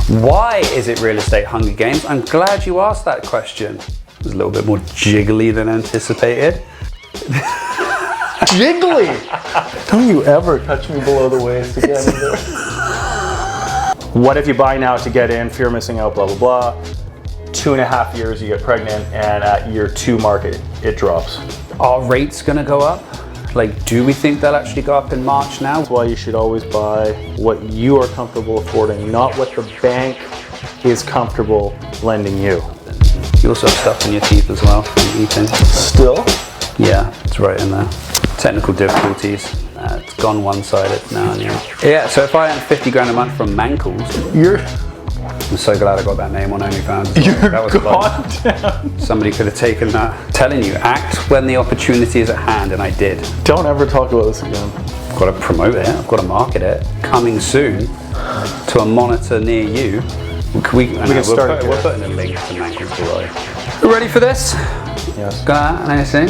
Why is it real estate Hunger Games? I'm glad you asked that question. It was a little bit more jiggly than anticipated. Jiggly! Don't you ever touch me below the waist again. What if you buy now to get in, fear missing out, blah, blah, blah. 2.5 years you get pregnant, and at year 2 market, it drops. Are rates gonna go up? Like, do we think they'll actually go up in March now? That's why you should always buy what you are comfortable affording, not what the bank is comfortable lending you. You also have stuff in your teeth as well from eating. Still? Yeah, it's right in there. Technical difficulties. It's gone one-sided now. Yeah, so if I earn 50 grand a month from McInnes, I'm so glad I got that name on OnlyFans. That was fun. Somebody could have taken that. I'm telling you, act when the opportunity is at hand, and I did. Don't ever talk about this again. I've got to promote it. I've got to market it. Coming soon to a monitor near you. We can start. We're putting a link to McInnes below. You ready for this? Yes. Got that? Anything?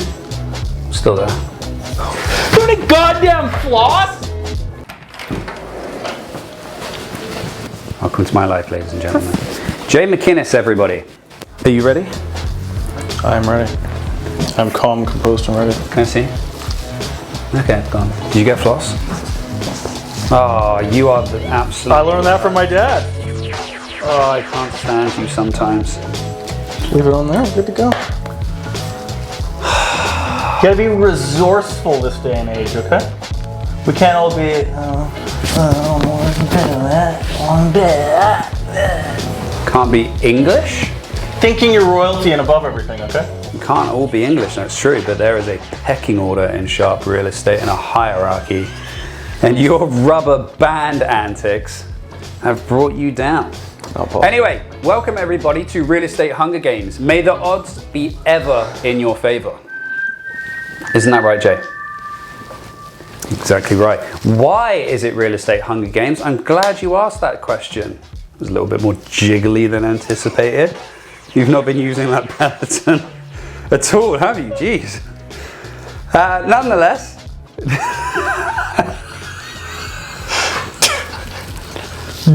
Still there. How many goddamn floss? Welcome to my life, ladies and gentlemen. Jay McInnes, everybody. Are you ready? I'm ready. I'm calm, composed, and ready. Can I see? Okay, gone. Did you get floss? Oh, you are the absolute... I learned that from my dad. Oh, I can't stand you sometimes. Leave it on there, we're good to go. You gotta be resourceful this day and age, okay? We can't all be, Can't be English? thinking you're royalty and above everything, okay? You can't all be English, that's true, but there is a pecking order in sharp real estate and a hierarchy. And your rubber band antics have brought you down. Anyway, welcome everybody to Real Estate Hunger Games. May the odds be ever in your favor. Isn't that right, Jay? Exactly right. Why is it Real Estate Hunger Games? I'm glad you asked that question. It was a little bit more jiggly than anticipated. You've not been using that Peloton at all, have you? Jeez. Nonetheless.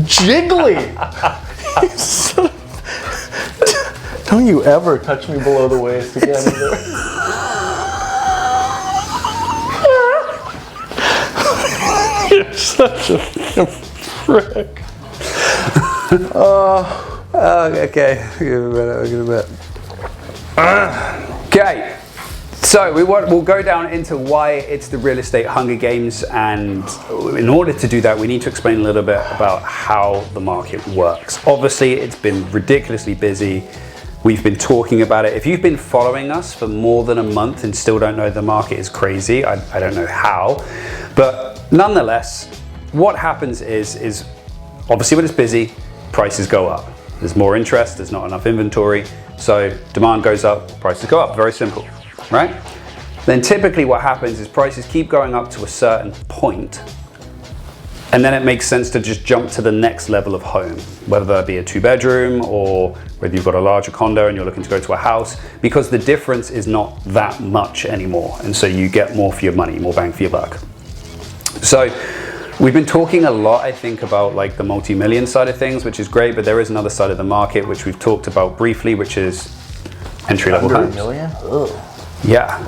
Jiggly! Don't you ever touch me below the waist again. You're such a prick. Okay. Okay. So we'll go down into why it's the Real Estate Hunger Games, and in order to do that, we need to explain a little bit about how the market works. Obviously, it's been ridiculously busy. We've been talking about it. If you've been following us for more than a month and still don't know the market is crazy, I don't know how, but nonetheless, what happens is obviously when it's busy, prices go up. There's more interest, there's not enough inventory, so demand goes up, prices go up, very simple, right? Then typically what happens is prices keep going up to a certain point, and then it makes sense to just jump to the next level of home, whether that be a 2-bedroom or whether you've got a larger condo and you're looking to go to a house, because the difference is not that much anymore, and so you get more for your money, more bang for your buck. So we've been talking a lot, I think, about like the multi-million side of things, which is great, but there is another side of the market which we've talked about briefly, which is entry-level homes. Under $1 million? Ugh. Yeah,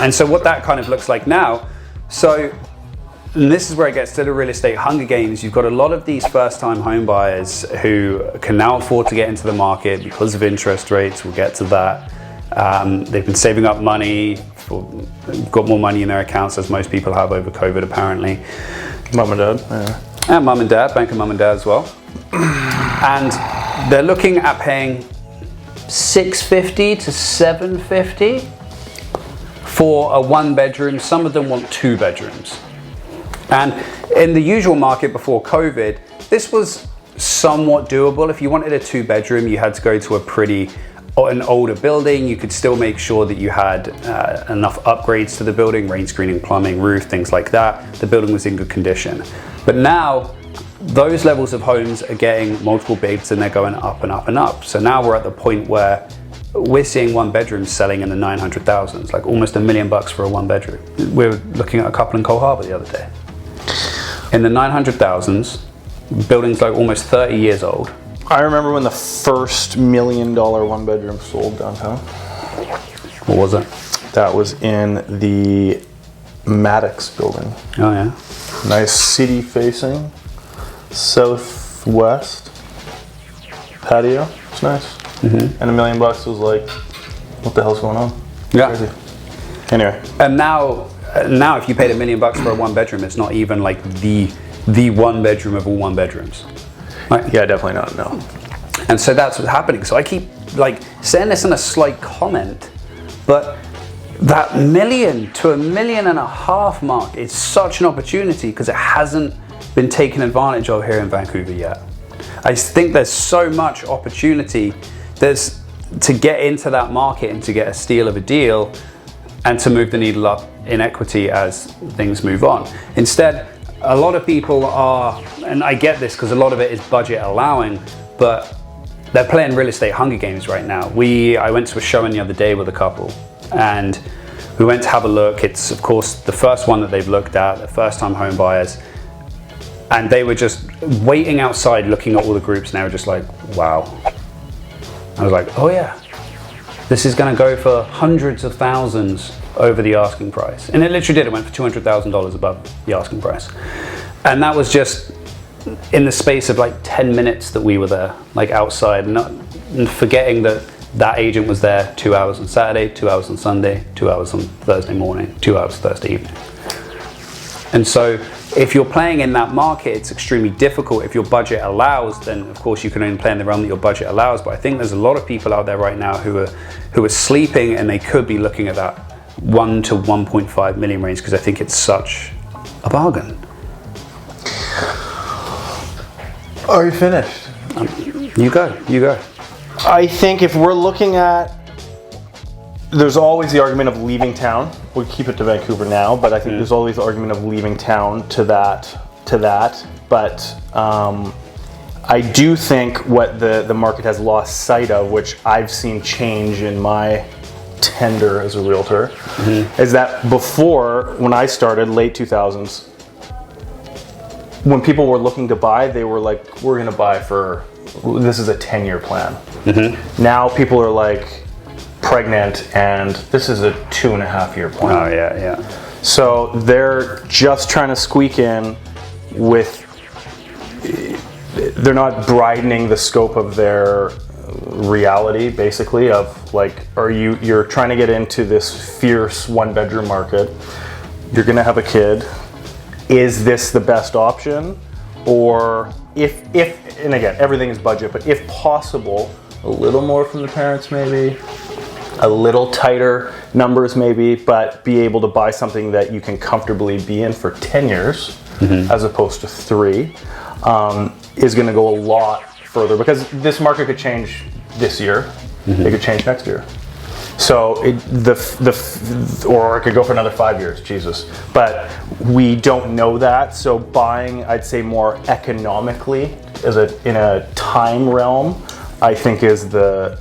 and so what that kind of looks like now, and this is where it gets to the Real Estate Hunger Games. You've got a lot of these first-time home buyers who can now afford to get into the market because of interest rates. We'll get to that. They've been saving up money, got more money in their accounts, as most people have over COVID, apparently. Mum and dad. Yeah. And mum and dad, bank of mum and dad as well. And they're looking at paying $650 to $750 for a 1-bedroom. Some of them want 2 bedrooms. And in the usual market before COVID, this was somewhat doable. If you wanted a 2-bedroom, you had to go to an older building. You could still make sure that you had enough upgrades to the building, rain screening, plumbing, roof, things like that. The building was in good condition. But now, those levels of homes are getting multiple bids and they're going up and up and up. So now we're at the point where we're seeing 1-bedrooms selling in the 900,000s, like almost $1 million for a 1-bedroom. We were looking at a couple in Cole Harbour the other day. In the 900,000s, buildings like almost 30 years old, I remember when the first $1 million one bedroom sold downtown. What was it? That was in the Maddox building. Oh yeah. Nice city facing, southwest patio. It's nice. And $1 million was like, what the hell's going on? Yeah. Crazy. Anyway. And now if you paid $1 million for a one bedroom, it's not even like the one bedroom of all one bedrooms. Right? Yeah, definitely not, no. And so that's what's happening. So I keep like saying this in a slight comment, but that $1 million to $1.5 million mark is such an opportunity because it hasn't been taken advantage of here in Vancouver yet. I think there's so much opportunity to get into that market and to get a steal of a deal and to move the needle up in equity as things move on. Instead, a lot of people are, and I get this because a lot of it is budget allowing, but they're playing real estate Hunger Games right now. I went to a showing the other day with a couple and we went to have a look. It's of course the first one that they've looked at, the first time home buyers. And they were just waiting outside looking at all the groups and they were just like, wow. I was like, oh yeah, this is gonna go for hundreds of thousands over the asking price. And it literally did, it went for $200,000 above the asking price. And that was just in the space of like 10 minutes that we were there, like outside, and forgetting that agent was there 2 hours on Saturday, 2 hours on Sunday, 2 hours on Thursday morning, 2 hours Thursday evening. And so if you're playing in that market, it's extremely difficult. If your budget allows, then of course you can only play in the realm that your budget allows. But I think there's a lot of people out there right now who are sleeping and they could be looking at that 1 to 1.5 million range because I think it's such a bargain. Are you finished? You go. I think if we're looking at, there's always the argument of leaving town. We'll keep it to Vancouver now, but I think there's always the argument of leaving town to that. But I do think what the market has lost sight of, which I've seen change in my tender as a realtor, is that before, when I started, late 2000s, when people were looking to buy, they were like, we're gonna buy this is a 10-year plan. Now people are like, pregnant, and this is a 2.5-year plan. Oh yeah. So they're just trying to squeak in with, they're not broadening the scope of their reality, basically, of like, you're trying to get into this fierce one-bedroom market, you're gonna have a kid, is this the best option? Or if and again, everything is budget, but if possible, a little more from the parents maybe, a little tighter numbers maybe, but be able to buy something that you can comfortably be in for 10 years as opposed to 3 is going to go a lot further, because this market could change this year, it could change next year. So or it could go for another 5 years, Jesus. But we don't know that. So buying, I'd say more economically, in a time realm, I think is the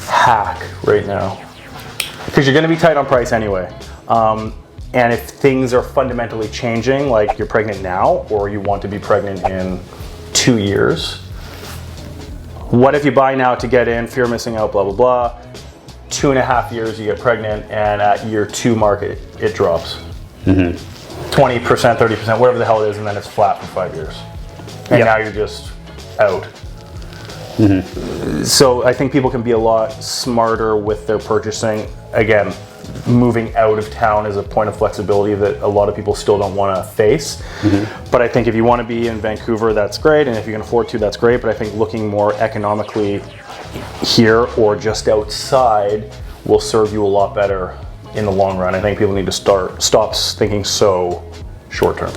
hack right now, because you're going to be tight on price anyway. And if things are fundamentally changing, like you're pregnant now or you want to be pregnant in 2 years, what if you buy now to get in, fear missing out, blah blah blah, 2.5 years you get pregnant, and at year 2 market it drops 20%, 30%, whatever the hell it is, and then it's flat for 5 years, and now you're just out. So I think people can be a lot smarter with their purchasing. Again, moving out of town is a point of flexibility that a lot of people still don't want to face. But I think if you want to be in Vancouver, that's great, and if you can afford to, that's great. But I think looking more economically here or just outside will serve you a lot better in the long run. I think people need to stop thinking so short term.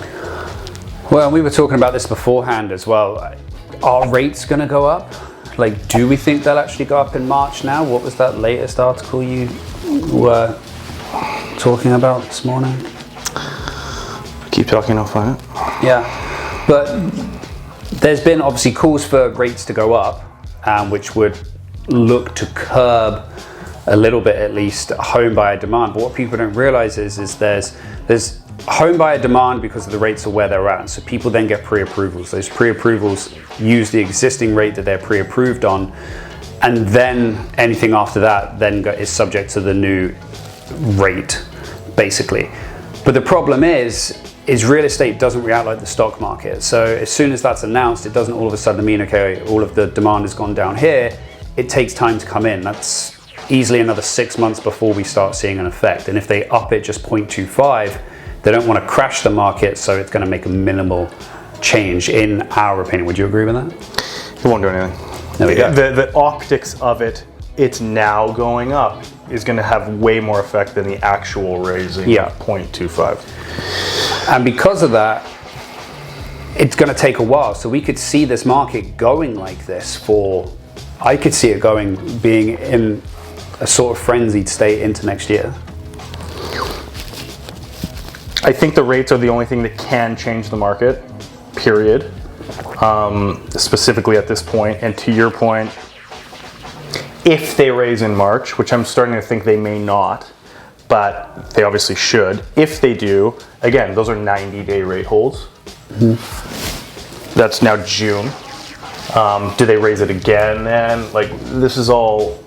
Well, we were talking about this beforehand as well. Are rates going to go up? Like, do we think they'll actually go up in March now? What was that latest article you were talking about this morning? Keep talking, I'll find it. Yeah, but there's been obviously calls for rates to go up, which would look to curb a little bit, at least, home buyer demand. But what people don't realize is there's home buyer demand, because of the rates are where they're at, so people then get pre-approvals. Those pre-approvals use the existing rate that they're pre-approved on, and then anything after that then is subject to the new rate, basically. But the problem is real estate doesn't react like the stock market. So as soon as that's announced, it doesn't all of a sudden mean, okay, all of the demand has gone down here. It takes time to come in. That's easily another 6 months before we start seeing an effect. And if they up it just 0.25, they don't want to crash the market, so it's going to make a minimal change, in our opinion. Would you agree with that? It won't do anything. There we go. The optics of it's now going up, is going to have way more effect than the actual raising of 0.25. And because of that, it's going to take a while. So we could see this market going like this I could see it being in a sort of frenzied state into next year. I think the rates are the only thing that can change the market, period. Specifically at this point. And to your point, if they raise in March, which I'm starting to think they may not, but they obviously should. If they do, again, those are 90-day rate holds. Mm-hmm. That's now June. Do they raise it again then? Like, this is all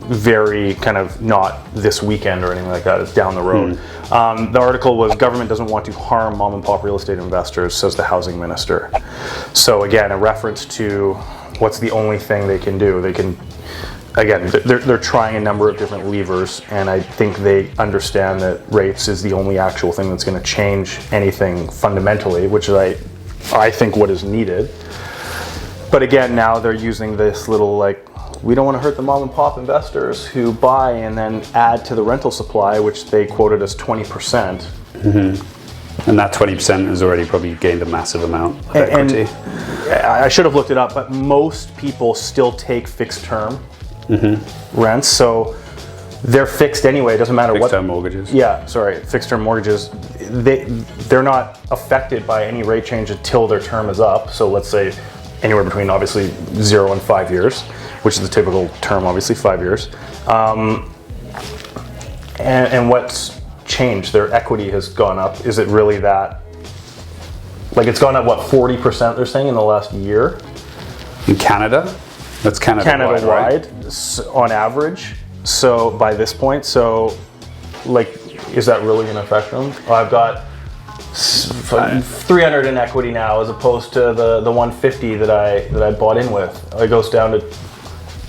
very kind of not this weekend or anything like that. It's down the road. The article was, government doesn't want to harm mom and pop real estate investors, says the housing minister. So again, a reference to what's the only thing they can do. They can, again, they're trying a number of different levers, and I think they understand that rates is the only actual thing that's going to change anything fundamentally, which is I think what is needed. But again, now they're using this little, like, we don't want to hurt the mom and pop investors who buy and then add to the rental supply, which they quoted as 20%. Mm-hmm. And that 20% has already probably gained a massive amount of equity. And I should have looked it up, but most people still take fixed term rents, so they're fixed anyway. It doesn't matter fixed term mortgages. Yeah, sorry, fixed term mortgages. They're not affected by any rate change until their term is up. So let's say anywhere between obviously 0 and 5 years, which is the typical term, obviously 5 years. And what's changed? Their equity has gone up. Is it really that? Like, it's gone up, what, 40% they're saying in the last year? In Canada? That's Canada-wide, right? On average. So by this point, so like, is that really going to affect them? I've got 300 in equity now, as opposed to the 150 that I bought in with. It goes down to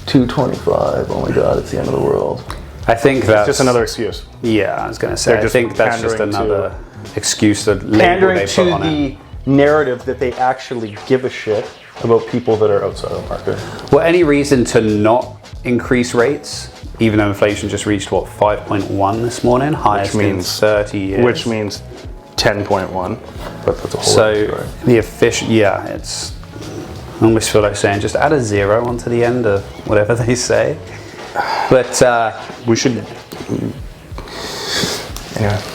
225. Oh my God, it's the end of the world. I think that's just another excuse. Yeah, I was going to say. I think that's just another excuse that pandering to the narrative that they actually give a shit about people that are outside of the market. Well, any reason to not increase rates, even though inflation just reached, what, 5.1 this morning, highest in 30 years. Which means 10.1, but that's a whole other story. The official, it's, I almost feel like saying just add a 0 onto the end of whatever they say. But we should.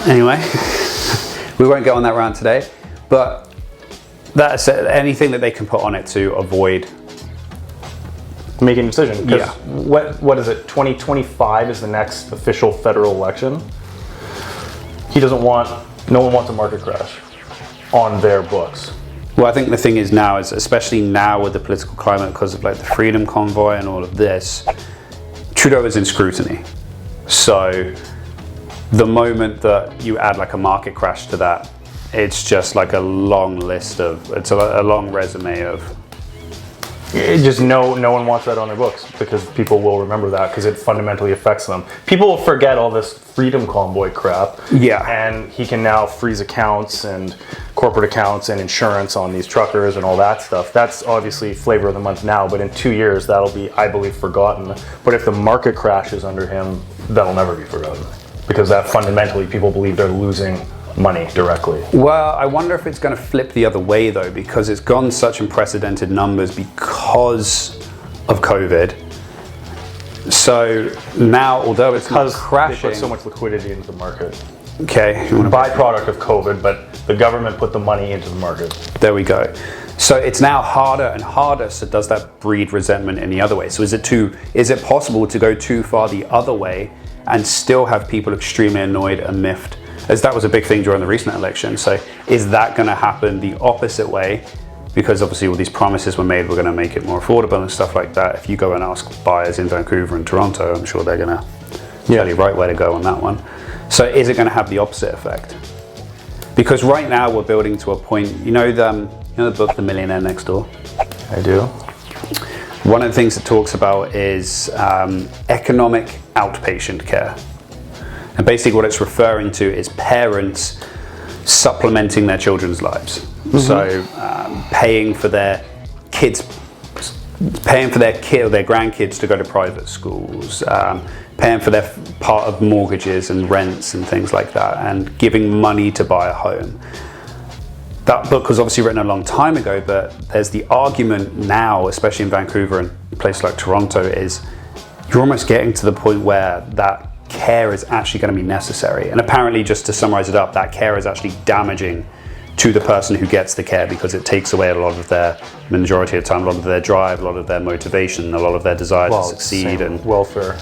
Anyway, we won't go on that round today. But that's anything that they can put on it to avoid making a decision. Yeah. What is it? 2025 is the next official federal election. No one wants a market crash on their books. Well, I think the thing is now, especially now with the political climate, because of like the Freedom Convoy and all of this, Trudeau is in scrutiny. So the moment that you add like a market crash to that, it's just like a long list it's a long resume of. No one wants that on their books, because people will remember that, because it fundamentally affects them. People will forget all this Freedom Convoy crap. Yeah. And he can now freeze accounts and corporate accounts and insurance on these truckers and all that stuff. That's obviously flavor of the month now, but in 2 years that'll be, I believe, forgotten. But if the market crashes under him, that'll never be forgotten, because that fundamentally people believe they're losing money directly. Well, I wonder if it's going to flip the other way though, because it's gone such unprecedented numbers because of COVID. So now, although it's not crashing, they put so much liquidity into the market. Okay, byproduct of COVID, but the government put the money into the market. There we go. So it's now harder and harder. So does that breed resentment in the other way? So is it possible to go too far the other way and still have people extremely annoyed and miffed as that was a big thing during the recent election. So is that going to happen the opposite way? Because obviously all these promises were made, we're going to make it more affordable and stuff like that. If you go and ask buyers in Vancouver and Toronto, I'm sure they're going to tell you right where to go on that one. So is it going to have the opposite effect? Because right now we're building to a point, you know the book The Millionaire Next Door? I do. One of the things it talks about is economic outpatient care. And basically what it's referring to is parents supplementing their children's lives. So paying for their kids, paying for their grandkids to go to private schools, paying for their part of mortgages and rents and things like that, and giving money to buy a home. That book was obviously written a long time ago, but there's the argument now, especially in Vancouver and a place like Toronto, is you're almost getting to the point where that care is actually going to be necessary. And apparently, just to summarize it up, that care is actually damaging to the person who gets the care, because it takes away a lot of their, majority of the time, a lot of their drive, a lot of their motivation, a lot of their desire to succeed, and welfare,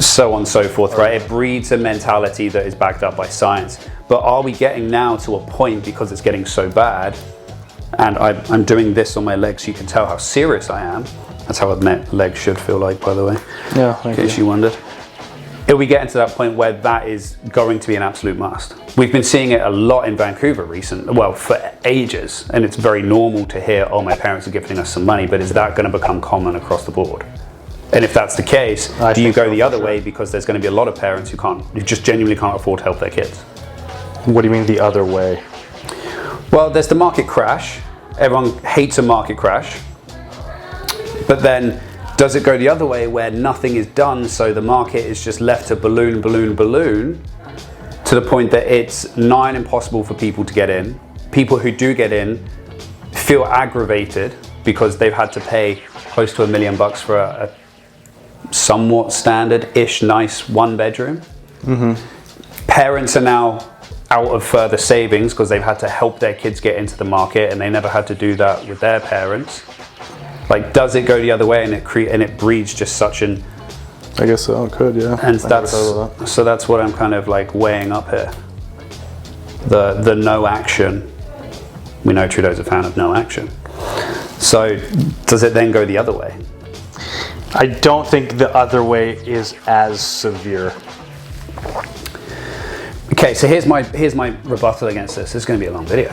so on and so forth, right? It breeds a mentality that is backed up by science. But are we getting now to a point, because it's getting so bad, and I'm doing this on my legs so you can tell how serious I am. That's how a leg should feel like, by the way, in case you wondered. Are we getting to that point where that is going to be an absolute must? We've been seeing it a lot in Vancouver for ages, and it's very normal to hear, oh, my parents are gifting us some money, but is that going to become common across the board? And if that's the case, do you go the other way, because there's going to be a lot of parents who just genuinely can't afford to help their kids? What do you mean the other way? Well, there's the market crash. Everyone hates a market crash. But then, does it go the other way, where nothing is done, so the market is just left to balloon, to the point that it's nigh on impossible for people to get in? People who do get in feel aggravated because they've had to pay close to $1 million for a somewhat standard-ish nice one bedroom. Parents are now out of further savings because they've had to help their kids get into the market, and they never had to do that with their parents. Like, does it go the other way, and it breeds just such an... I guess so, it could, yeah. And that's what I'm kind of like weighing up here. The no action. We know Trudeau's a fan of no action. So does it then go the other way? I don't think the other way is as severe. Okay, so here's my rebuttal against this. This is going to be a long video.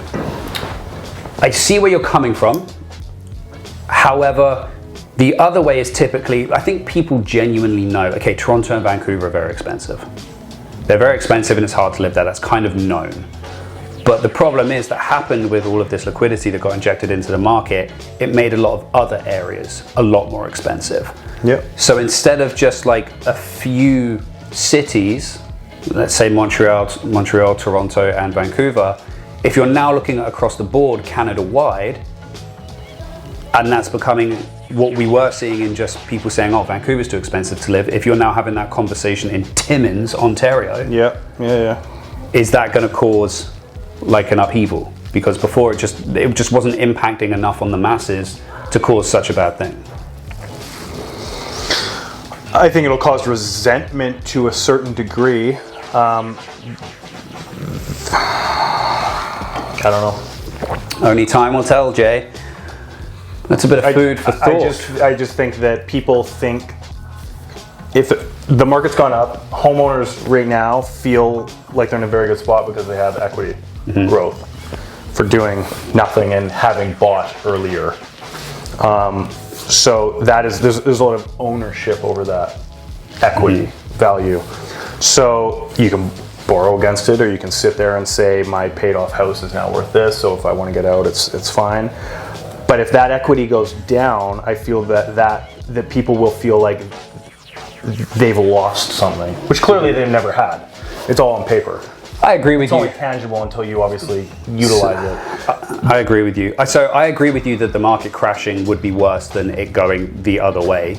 I see where you're coming from. However, the other way is typically, I think people genuinely know, okay, Toronto and Vancouver are very expensive. They're very expensive and it's hard to live there. That's kind of known. But the problem is that happened with all of this liquidity that got injected into the market, it made a lot of other areas a lot more expensive. Yep. So instead of just like a few cities, let's say Montreal, Toronto, and Vancouver, if you're now looking at across the board, Canada-wide, and that's becoming what we were seeing in just people saying, oh, Vancouver's too expensive to live. If you're now having that conversation in Timmins, Ontario, is that going to cause like an upheaval? Because before it just wasn't impacting enough on the masses to cause such a bad thing. I think it'll cause resentment to a certain degree. I don't know. Only time will tell, Jay. That's a bit of food for thought. I just think that people think if the market's gone up, homeowners right now feel like they're in a very good spot because they have equity growth for doing nothing and having bought earlier. So that is there's a lot of ownership over that equity value. So you can borrow against it, or you can sit there and say my paid off house is now worth this, so if I want to get out, it's fine. But if that equity goes down, I feel that people will feel like they've lost something, which clearly they've never had. It's all on paper. I agree with it's you. It's only tangible until you obviously utilize it. I agree with you. So I agree with you that the market crashing would be worse than it going the other way.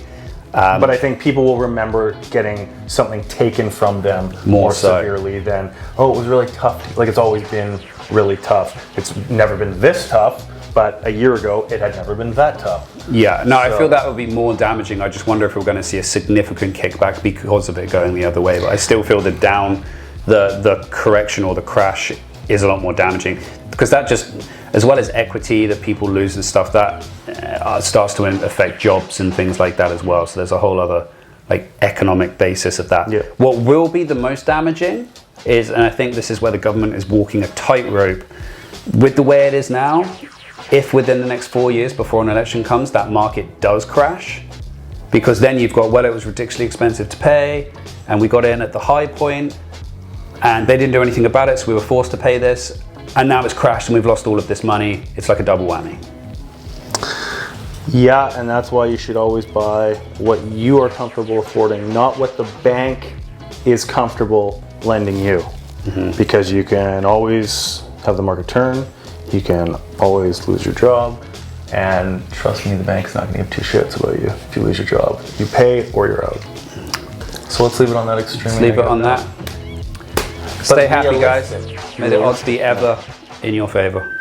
But I think people will remember getting something taken from them more severely than, oh, it was really tough. Like, it's always been really tough. It's never been this tough, but a year ago, it had never been that tough. Yeah, no, I feel that would be more damaging. I just wonder if we're going to see a significant kickback because of it going the other way. But I still feel the the correction or the crash is a lot more damaging, because that just, as well as equity that people lose and stuff, that starts to affect jobs and things like that as well. So there's a whole other like economic basis of that. Yeah. What will be the most damaging is, and I think this is where the government is walking a tightrope with the way it is now, if within the next 4 years before an election comes, that market does crash, because then you've got, well, it was ridiculously expensive to pay, and we got in at the high point, and they didn't do anything about it, so we were forced to pay this, and now it's crashed and we've lost all of this money. It's like a double whammy. Yeah, and that's why you should always buy what you are comfortable affording, not what the bank is comfortable lending you. Because you can always have the market turn, you can always lose your job, and trust me, the bank's not going to give two shits about you if you lose your job. You pay or you're out. So let's leave it on that extreme. Let's leave it on that. Stay happy, guys. May the odds be ever in your favor.